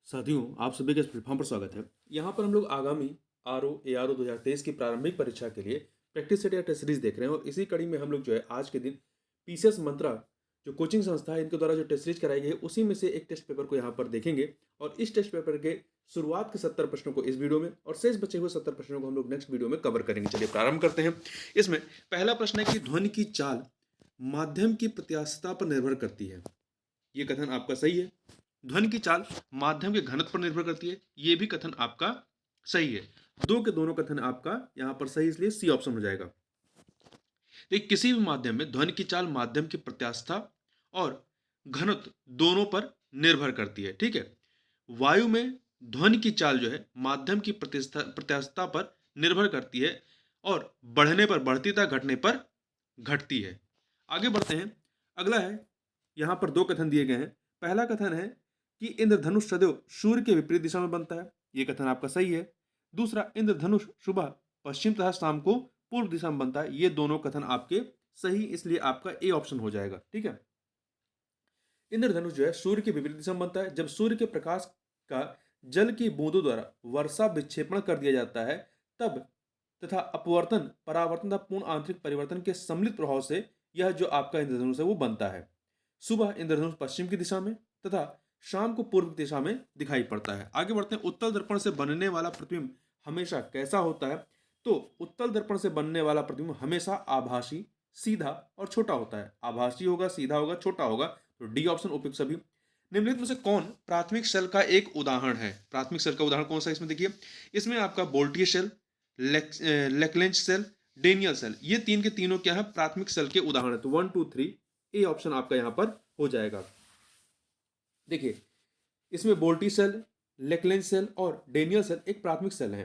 साथियों, आप सभी का इस प्लेटफॉर्म पर स्वागत है। यहाँ पर हम लोग आगामी आरओ एआरओ 2023 की प्रारंभिक परीक्षा के लिए प्रैक्टिस सेट या टेस्ट सीरीज देख रहे हैं और इसी कड़ी में हम लोग जो है आज के दिन पीसीएस मंत्रा जो कोचिंग संस्था है इनके द्वारा जो टेस्ट सीरीज कराई गई है उसी में से एक टेस्ट पेपर को यहाँ पर देखेंगे और इस टेस्ट पेपर के शुरुआत के 70 प्रश्नों को इस वीडियो में और शेष बचे हुए 70 प्रश्नों को हम लोग नेक्स्ट वीडियो में कवर करेंगे। चलिए प्रारंभ करते हैं। इसमें पहला प्रश्न है कि ध्वनि की चाल माध्यम की प्रत्यास्थता पर निर्भर करती है। ये कथन आपका सही है। ध्वनि की चाल माध्यम के घनत्व पर निर्भर करती है, ये भी कथन आपका सही है। दो के दोनों कथन आपका यहां पर सही, इसलिए सी ऑप्शन हो जाएगा। देखिए, किसी भी माध्यम में ध्वनि की चाल माध्यम की प्रत्यास्थता और घनत्व दोनों पर निर्भर करती है। ठीक है। वायु में ध्वनि की चाल जो है माध्यम की प्रत्यास्थता पर निर्भर करती है और बढ़ने पर बढ़ती तथा घटने पर घटती है। आगे बढ़ते हैं। अगला है, यहां पर दो कथन दिए गए हैं। पहला कथन है कि इंद्रधनुष सदैव सूर्य के विपरीत दिशा में बनता है, ये कथन आपका सही है। दूसरा, इंद्रधनुष सुबह पश्चिम तथा शाम को पूर्व दिशा में बनता है, ये दोनों कथन आपके सही, इसलिए आपका ए ऑप्शन हो जाएगा। ठीक है। इंद्रधनुष जो है सूर्य के विपरीत दिशा में बनता है। जब सूर्य के प्रकाश का जल की बूंदों द्वारा वर्षा विक्षेपण कर दिया जाता है तब तथा अपवर्तन परावर्तन तथा पूर्ण आंतरिक परिवर्तन के सम्मिलित प्रभाव से यह जो आपका इंद्रधनुष है वो बनता है। सुबह इंद्रधनुष पश्चिम की दिशा में तथा शाम को पूर्व की दिशा में दिखाई पड़ता है। आगे बढ़ते हैं। उत्तल दर्पण से बनने वाला प्रतिबिंब हमेशा कैसा होता है? तो उत्तल दर्पण से बनने वाला प्रतिबिंब हमेशा आभासी, सीधा और छोटा होता है। आभासी होगा, सीधा होगा, छोटा होगा, तो डी ऑप्शन उपयुक्त सभी। निम्नलिखित में से कौन प्राथमिक सेल का एक उदाहरण है? प्राथमिक सेल का उदाहरण कौन सा? इसमें देखिए, इसमें आपका बोल्टियर सेल, लेक्लेंच सेल, डेनियल सेल, ये तीन के तीनों क्या है? प्राथमिक सेल के उदाहरण है। तो 1 2 3 ए ऑप्शन आपका यहां पर हो जाएगा। देखिए, इसमें बोल्टी सेल, लेक्लेंच सेल और डेनियल सेल एक प्राथमिक सेल है।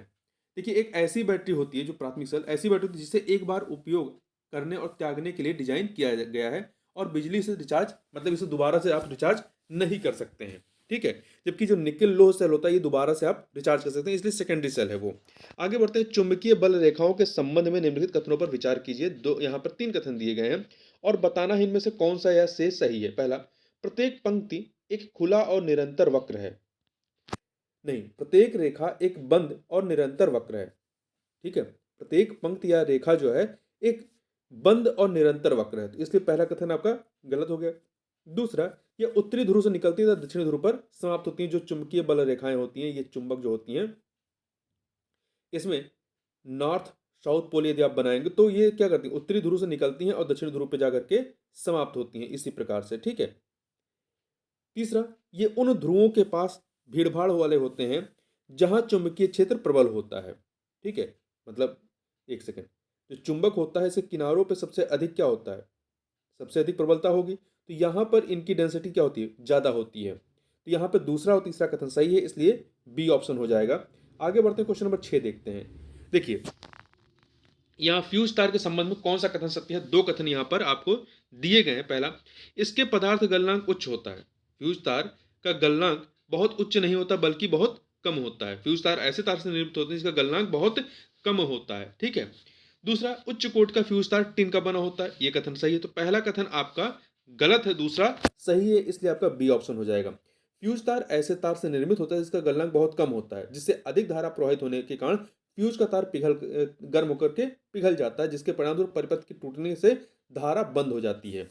देखिए, एक ऐसी बैटरी होती है जो प्राथमिक सेल ऐसी बैटरी होती है जिसे एक बार उपयोग करने और त्यागने के लिए डिजाइन किया गया है और बिजली से रिचार्ज, मतलब इसे दोबारा से आप रिचार्ज नहीं कर सकते हैं। ठीक है। जबकि जो निकल लोह सेल होता है ये दोबारा से आप रिचार्ज कर सकते हैं, इसलिए सेकेंडरी सेल है वो। आगे बढ़ते हैं। चुंबकीय बल रेखाओं के संबंध में निम्नलिखित कथनों पर विचार कीजिए। दो यहाँ पर तीन कथन दिए गए हैं और बताना है इनमें से कौन सा यह से सही है। पहला, प्रत्येक पंक्ति एक खुला और निरंतर वक्र है। नहीं, प्रत्येक रेखा एक बंद और निरंतर वक्र है। ठीक है। प्रत्येक पंक्ति या रेखा जो है एक बंद और निरंतर वक्र है, तो इसलिए पहला कथन आपका गलत हो गया। दूसरा, ये उत्तरी ध्रुव से निकलती है दक्षिणी ध्रुव पर समाप्त होती हैं। जो चुंबकीय बल रेखाएं होती हैं, ये चुंबक जो होती हैं, इसमें नॉर्थ साउथ पोल यदि आप बनाएंगे तो ये क्या करती है? उत्तरी ध्रुव से निकलती हैं और दक्षिणी ध्रुव पर जाकर के समाप्त होती हैं, इसी प्रकार से। ठीक है। तीसरा, ये उन ध्रुवों के पास भीड़-भाड़ वाले होते हैं जहां चुंबकीय क्षेत्र प्रबल होता है। ठीक है। मतलब एक सेकंड, जो चुंबक होता है इसके किनारों पे सबसे अधिक क्या होता है? सबसे अधिक प्रबलता होगी, तो यहाँ पर इनकी डेंसिटी क्या होती है? ज़्यादा होती है। तो यहाँ पे दूसरा और तीसरा कथन सही है, इसलिए बी ऑप्शन हो जाएगा। आगे बढ़ते हैं, क्वेश्चन नंबर 6 देखते हैं। देखिए, यहाँ फ्यूज तार के संबंध में कौन सा कथन सत्य है? दो कथन यहाँ पर आपको दिए गए हैं। पहला, इसके पदार्थ गलनांक उच्च होता है। फ्यूज तार का गलनांक बहुत उच्च नहीं होता बल्कि बहुत कम होता है। फ्यूज तार ऐसे तार से निर्मित होते हैं जिसका गलनांक बहुत कम होता है। ठीक है। दूसरा, उच्च कोट का फ्यूज तार टिन का बना होता है, ये कथन सही है। तो पहला कथन आपका गलत है, दूसरा सही है, इसलिए आपका बी ऑप्शन हो जाएगा। फ्यूज तार ऐसे तार से निर्मित होता है जिसका गलनांक बहुत कम होता है, जिससे अधिक धारा प्रवाहित होने के कारण फ्यूज का तार गर्म होकर के पिघल जाता है, जिसके परिणामस्वरूप परिपथ के टूटने से धारा बंद हो जाती है।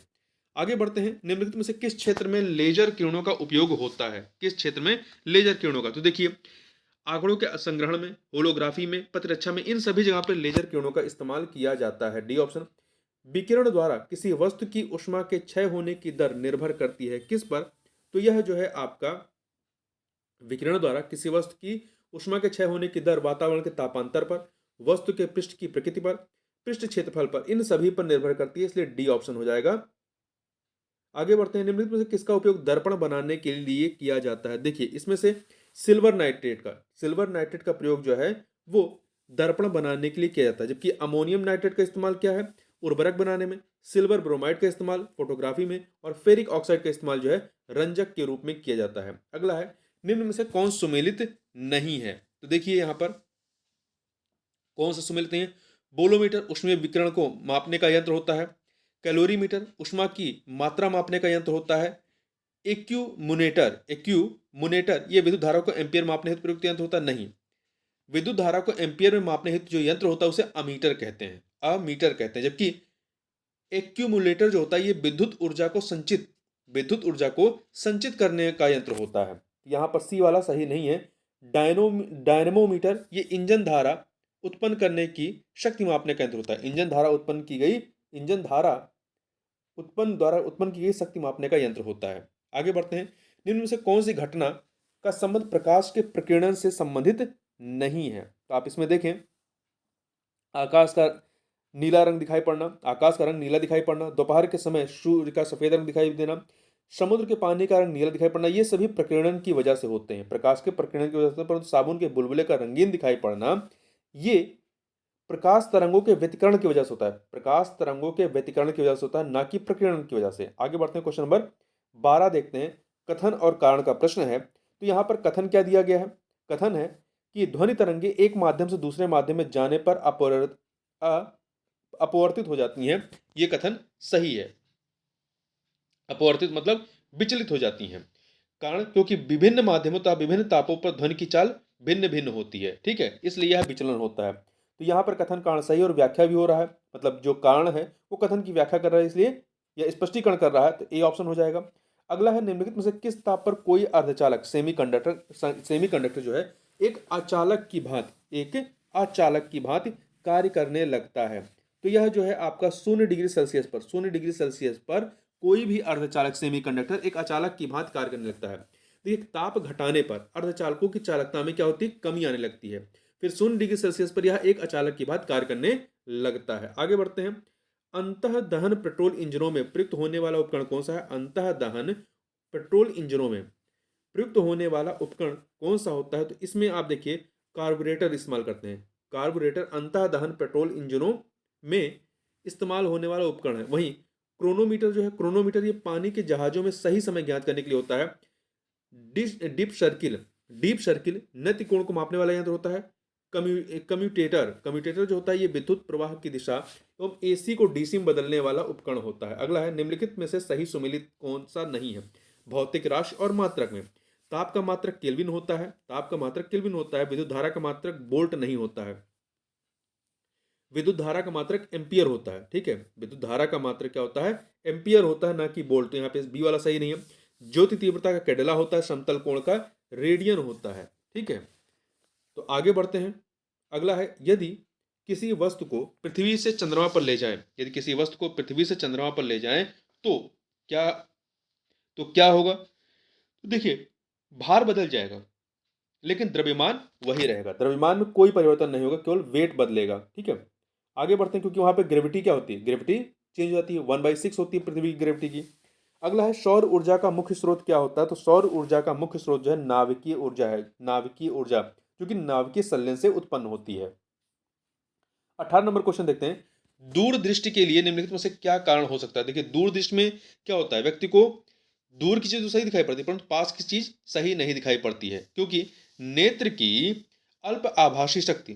आगे बढ़ते हैं। निम्नलिखित में से किस क्षेत्र में लेजर किरणों का उपयोग होता है? किस क्षेत्र में लेजर किरणों का? तो देखिए, आंकड़ों के संग्रहण में, होलोग्राफी में, प्रतिरक्षा में, इन सभी जगह पर लेजर किरणों का इस्तेमाल किया जाता है। D option. विकिरण द्वारा किसी वस्तु की ऊष्मा के क्षय होने की दर निर्भर करती है किस पर? तो यह जो है आपका विकिरण द्वारा किसी वस्तु की ऊष्मा के क्षय होने की दर वातावरण के तापांतर पर, वस्तु के पृष्ठ की प्रकृति पर, पृष्ठ क्षेत्रफल पर, इन सभी पर निर्भर करती है, इसलिए डी ऑप्शन हो जाएगा। आगे बढ़ते हैं। निम्नलिखित में से किसका उपयोग दर्पण बनाने के लिए किया जाता है? देखिए, इसमें से सिल्वर नाइट्रेट का प्रयोग जो है वो दर्पण बनाने के लिए किया जाता है, जबकि अमोनियम नाइट्रेट का इस्तेमाल क्या है? उर्वरक बनाने में। सिल्वर ब्रोमाइड का इस्तेमाल फोटोग्राफी में और फेरिक ऑक्साइड का इस्तेमाल जो है रंजक के रूप में किया जाता है। अगला है, निम्न में से कौन सुमेलित नहीं है? तो देखिए, यहां पर कौन सा सुमेलित नहीं है? बोलोमीटर ऊष्मीय विकिरण को मापने का यंत्र होता है। कैलोरीमीटर ऊष्मा की मात्रा मापने का यंत्र होता है। एक्यूमुनेटर ये विद्युत धारा को एम्पियर मापने हेतु प्रयुक्त यंत्र होता है? नहीं। विद्युत धारा को एम्पियर में मापने हेतु जो यंत्र होता है उसे अमीटर कहते हैं, अमीटर कहते हैं। जबकि एक्यूमुलेटर जो होता है ये विद्युत ऊर्जा को संचित करने का यंत्र होता है। यहाँ पर सी वाला सही नहीं है। डायनेमोमीटर ये इंजन धारा उत्पन्न करने की शक्ति मापने का यंत्र होता है। इंजन धारा उत्पन्न की गई शक्ति मापने का यंत्र होता है। आगे बढ़ते हैं। निम्न में से कौन सी घटना का संबंध प्रकाश के प्रकीर्णन से संबंधित नहीं है? तो आप इसमें देखें, आकाश का नीला रंग दिखाई पड़ना, आकाश का रंग नीला दिखाई पड़ना, दोपहर के समय सूर्य का सफेद रंग दिखाई देना, समुद्र के पानी का रंग नीला दिखाई पड़ना, ये सभी प्रकीर्णन की वजह से होते हैं, प्रकाश के प्रकीर्णन की वजह से। परंतु साबुन के बुलबुले का रंगीन दिखाई पड़ना ये प्रकाश तरंगों के व्यतिकरण की वजह से होता है, प्रकाश तरंगों के व्यतिकरण की वजह से होता है, ना कि प्रकीर्णन की वजह से। आगे बढ़ते हैं, क्वेश्चन नंबर 12 देखते हैं। कथन और कारण का प्रश्न है। तो यहाँ पर कथन क्या दिया गया है? कथन है कि ध्वनि तरंगे एक माध्यम से दूसरे माध्यम में जाने पर अपवर्तित हो जाती हैं। ये कथन सही है। अपवर्तित मतलब विचलित हो जाती हैं। कारण, क्योंकि विभिन्न माध्यमों तथा विभिन्न तापों पर ध्वनि की चाल भिन्न भिन्न होती है, ठीक है, इसलिए यह विचलन होता है। तो यहाँ पर कथन कारण सही और व्याख्या भी हो रहा है, मतलब जो कारण है वो कथन की व्याख्या कर रहा है, इसलिए यह स्पष्टीकरण कर रहा है, तो ए ऑप्शन हो जाएगा। अगला है, निम्नलिखित में से किस ताप पर कोई अर्धचालक सेमीकंडक्टर जो है एक आचालक की भांति कार्य करने लगता है? तो यह जो है आपका 0 डिग्री सेल्सियस पर कोई भी अर्धचालक सेमीकंडक्टर एक आचालक की भांति कार्य करने लगता है। देखिए, ताप घटाने पर अर्धचालकों की चालकता में क्या होती है? कमी आने लगती है। फिर 0 डिग्री सेल्सियस पर यह एक अचालक की भांति कार्य करने लगता है। आगे बढ़ते हैं। अंतः दहन पेट्रोल इंजनों में प्रयुक्त होने वाला उपकरण कौन सा है? अंतः दहन पेट्रोल इंजनों में प्रयुक्त होने वाला उपकरण कौन सा होता है? तो इसमें आप देखिए कार्बोरेटर इस्तेमाल करते हैं। कार्बोरेटर अंतः दहन पेट्रोल इंजनों में इस्तेमाल होने वाला उपकरण है। वहीं क्रोनोमीटर जो है, क्रोनोमीटर ये पानी के जहाजों में सही समय ज्ञात करने के लिए होता है। डीप सर्किल नति कोण को मापने वाला यंत्र होता है। कम्यूटेटर जो होता है ये विद्युत प्रवाह की दिशा एवं एसी को डीसी में बदलने वाला उपकरण होता है। अगला है, निम्नलिखित में से सही सुमेलित कौन सा नहीं है? भौतिक राशि और मात्रक में ताप का मात्रक केल्विन होता है, विद्युत धारा का मात्रक वोल्ट नहीं होता है, विद्युत धारा का मात्रक एम्पियर होता है, ठीक है, विद्युत धारा का मात्रक क्या होता है? एम्पियर होता है, ना कि वोल्ट। तो यहाँ पे बी वाला सही नहीं है। ज्योति तीव्रता का कैडेला होता है, समतल कोण का रेडियन होता है, ठीक है। तो आगे बढ़ते हैं। अगला है, यदि किसी वस्तु को पृथ्वी से चंद्रमा पर ले जाएं तो क्या होगा? तो देखिए, भार बदल जाएगा लेकिन द्रव्यमान वही रहेगा, द्रव्यमान में कोई परिवर्तन नहीं होगा, केवल वेट बदलेगा, ठीक है। आगे बढ़ते हैं, क्योंकि वहां पे ग्रेविटी क्या होती है? ग्रेविटी चेंज हो जाती है, 1/6 होती है पृथ्वी की ग्रेविटी की। अगला है, सौर ऊर्जा का मुख्य स्रोत क्या होता है? तो सौर ऊर्जा का मुख्य स्रोत जो है नाभिकीय ऊर्जा जो कि नाभिकीय संलयन से उत्पन्न होती है। 18 नंबर क्वेश्चन देखते हैं। दूरदृष्टि के लिए निम्नलिखित में से क्या कारण हो सकता है? देखिए, दूरदृष्टि में क्या होता है? व्यक्ति को दूर की चीज तो सही दिखाई पड़ती है परंतु पास की चीज सही नहीं दिखाई पड़ती है, क्योंकि नेत्र की अल्प आभासी शक्ति,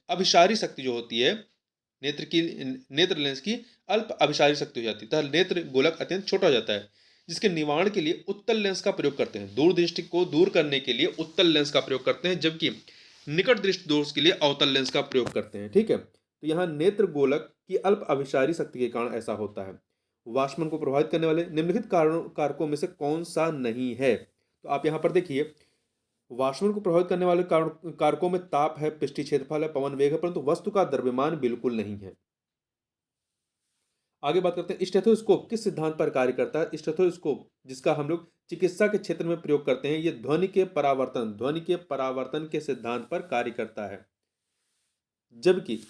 अभिसारी शक्ति जो होती है, नेत्र लेंस की अल्प अभिसारी शक्ति हो जाती है तथा नेत्र गोलक अत्यंत छोटा हो जाता है, जिसके निवारण के लिए उत्तल लेंस का प्रयोग करते हैं। दूरदृष्टि को दूर करने के लिए उत्तल लेंस का प्रयोग करते हैं, जबकि निकट दृष्टि दोष के लिए अवतल लेंस का प्रयोग करते हैं, ठीक है। तो यहाँ नेत्र गोलक की अल्प अभिसारी शक्ति के कारण ऐसा होता है। वाष्पन को प्रभावित करने वाले निम्नलिखित कारकों में से कौन सा नहीं है? तो आप यहाँ पर देखिए, वाष्पन को प्रभावित करने वाले कारकों में ताप है, पृष्ठीय क्षेत्रफल है, पवन वेग है, परंतु वस्तु का द्रव्यमान बिल्कुल नहीं है। आगे बात करते हैं, स्टेथोस्कोप किस सिद्धांत पर कार्य करता है? स्टेथोस्कोप जिसका हम लोग चिकित्सा के क्षेत्र में प्रयोग करते हैं, ये ध्वनि के परावर्तन के सिद्धांत पर कार्य करता है, जबकि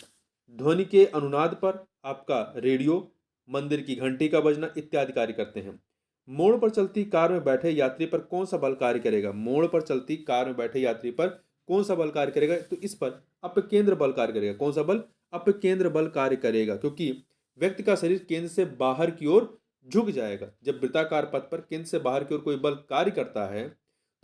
ध्वनि के अनुनाद पर आपका रेडियो, मंदिर की घंटी का बजना इत्यादि कार्य करते हैं। मोड़ पर चलती कार में बैठे यात्री पर कौन सा बल कार्य करेगा? मोड़ पर चलती कार में बैठे यात्री पर कौन सा बल कार्य करेगा? तो इस पर अपकेंद्र बल कार्य करेगा। कौन सा बल? अपकेंद्र बल कार्य करेगा, क्योंकि व्यक्ति का शरीर केंद्र से बाहर की ओर झुक जाएगा। जब वृत्ताकार पथ पर केंद्र से बाहर की ओर कोई बल कार्य करता है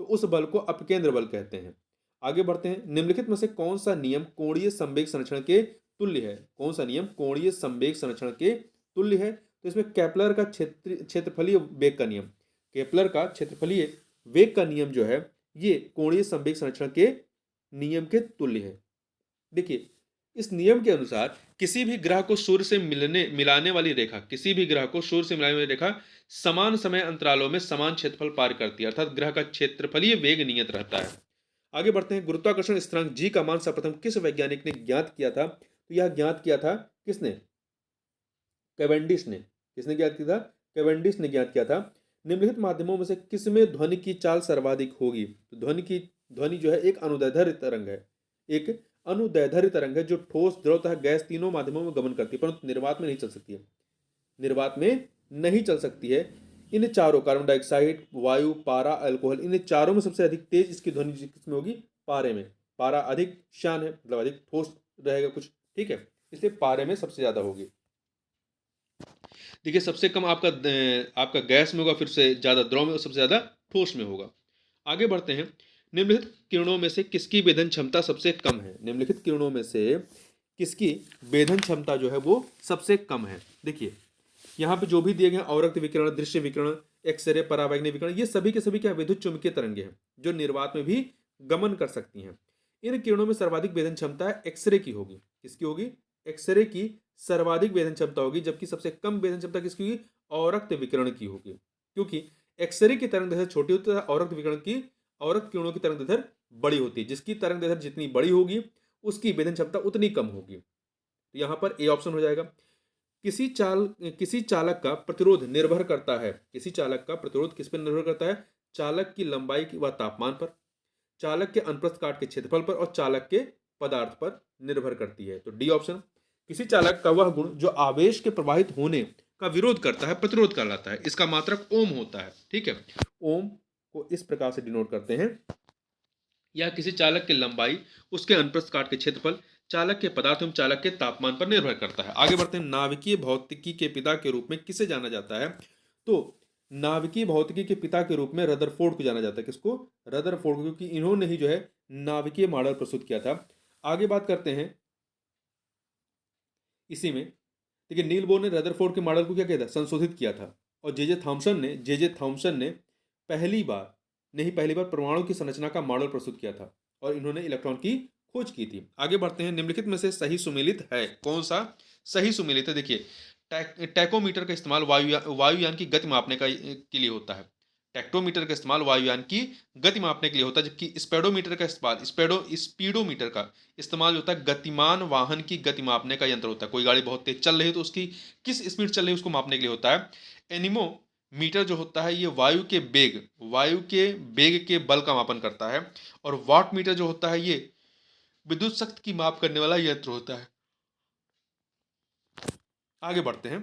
तो उस बल को अपकेंद्र बल कहते हैं। आगे बढ़ते हैं। निम्नलिखित में से कौन सा नियम कोणीय संवेग संरक्षण के तुल्य है? कौन सा नियम कोणीय संवेग संरक्षण के तुल्य है? तो इसमें केपलर का क्षेत्रफलीय वेग का नियम, केपलर का क्षेत्रफलीय वेग का नियम जो है ये कोणीय संवेग संरक्षण के नियम के तुल्य है। देखिए, इस नियम के अनुसार किसी भी ग्रह को सूर्य से मिलाने वाली रेखा, किसी भी ग्रह को सूर्य से मिलाने वाली रेखा समान समय अंतरालों में समान क्षेत्रफल पार करती है, अर्थात ग्रह का क्षेत्रफलीय वेग नियत रहता है। आगे बढ़ते हैं। गुरुत्वाकर्षण स्थिरांक जी का मान सर्वप्रथम किस वैज्ञानिक ने ज्ञात किया था? तो यह ज्ञात किया था किसने? कैवेंडिश ने। किसने ज्ञात किया था? कैवेंडिश ने ज्ञात किया था। निम्नलिखित माध्यमों में से किसमें ध्वनि की चाल सर्वाधिक होगी? तो ध्वनि जो है एक अनुदैर्ध्य तरंग है, एक अनुदैर्ध्य तरंग है जो ठोस, द्रव तथा गैस तीनों माध्यमों में गमन करती है, परंतु निर्वात में नहीं चल सकती है। निर्वात में नहीं चल सकती है। इन चारों, कार्बन डाइऑक्साइड, वायु, पारा, अल्कोहल, इन चारों में सबसे अधिक तेज इसकी ध्वनि किसमें होगी? पारे में। पारा अधिक शान है, मतलब अधिक ठोस रहेगा कुछ, ठीक है, इसलिए पारे में सबसे ज्यादा होगी। देखिए, सबसे कम आपका गैस में होगा, फिर से ज्यादा द्रव में, सबसे ज्यादा ठोस में होगा। आगे बढ़ते हैं। निम्नलिखित किरणों में से किसकी वेधन क्षमता सबसे कम है? निम्नलिखित किरणों में से किसकी वेधन क्षमता जो है वो सबसे कम है? देखिए, यहाँ पे जो भी दिए गए अवरक्त विकिरण, दृश्य विकिरण, एक्सरे, परावैंगनिक विकिरण, ये सभी के सभी क्या विद्युत चुंबकीय तरंगे हैं जो निर्वात में भी गमन कर सकती हैं। इन किरणों में सर्वाधिक वेधन क्षमता एक्सरे की होगी। किसकी होगी? एक्सरे की सर्वाधिक वेधन क्षमता होगी, जबकि सबसे कम वेधन क्षमता किसकी होगी? अवरक्त विकिरण की होगी, क्योंकि एक्सरे की तरंग दैर्ध्य छोटी होती है, अवरक्त किरणों की तरंग दैर्ध्य बड़ी होती है। जिसकी तरंग दैर्ध्य जितनी बड़ी होगी उसकी वेधन क्षमता उतनी कम होगी। तो यहाँ पर ए ऑप्शन हो जाएगा। किसी चालक का प्रतिरोध निर्भर करता है, किसी चालक का प्रतिरोध किस पर निर्भर करता है? चालक की लंबाई व तापमान पर, चालक के अनुप्रस्थ काट के क्षेत्रफल पर और चालक के पदार्थ पर निर्भर करती है। तो डी ऑप्शन। किसी चालक का वह गुण जो आवेश के प्रवाहित होने का विरोध करता है प्रतिरोध कहलाता है। इसका मात्रक ओम होता है, ठीक है। ओम को इस प्रकार से डिनोट करते हैं। यह किसी चालक की लंबाई, उसके अनुप्रस्थ काट के क्षेत्रफल, चालक के पदार्थ एवं चालक के तापमान पर निर्भर करता है। आगे बढ़ते हैं। नाभिकीय भौतिकी के पिता के रूप में किसे जाना जाता है? तो नाभिकीय भौतिकी के पिता के रूप में रदरफोर्ड को जाना जाता है। किसको? रदरफोर्ड को, क्योंकि इन्होंने ही जो है नाभिकीय मॉडल प्रस्तुत किया था। आगे बात करते हैं इसी में। देखिए, नील बोर ने रदरफोर्ड के मॉडल को क्या किया था? संशोधित किया था। और जे जे थॉमसन ने पहली बार परमाणु की संरचना का मॉडल प्रस्तुत किया था और इन्होंने इलेक्ट्रॉन की खोज की थी। आगे बढ़ते हैं। निम्नलिखित में से सही सुमेलित है? कौन सा सही सुमेलित है? देखिए, टैकोमीटर का इस्तेमाल वायुयान की गति मापने के लिए होता है। टेक्टोमीटर का इस्तेमाल वायुयान की गति मापने के लिए होता है, जबकि स्पीडोमीटर का इस्तेमाल होता है गतिमान वाहन की गति मापने का यंत्र होता है। कोई गाड़ी बहुत तेज चल रही है तो उसकी किस स्पीड चल रही है उसको मापने के लिए होता है। एनीमोमीटर जो होता है ये वायु के बेग के बल का मापन करता है। और वाट मीटर जो होता है ये विद्युत शक्ति की माप करने वाला यंत्र होता है। आगे बढ़ते हैं।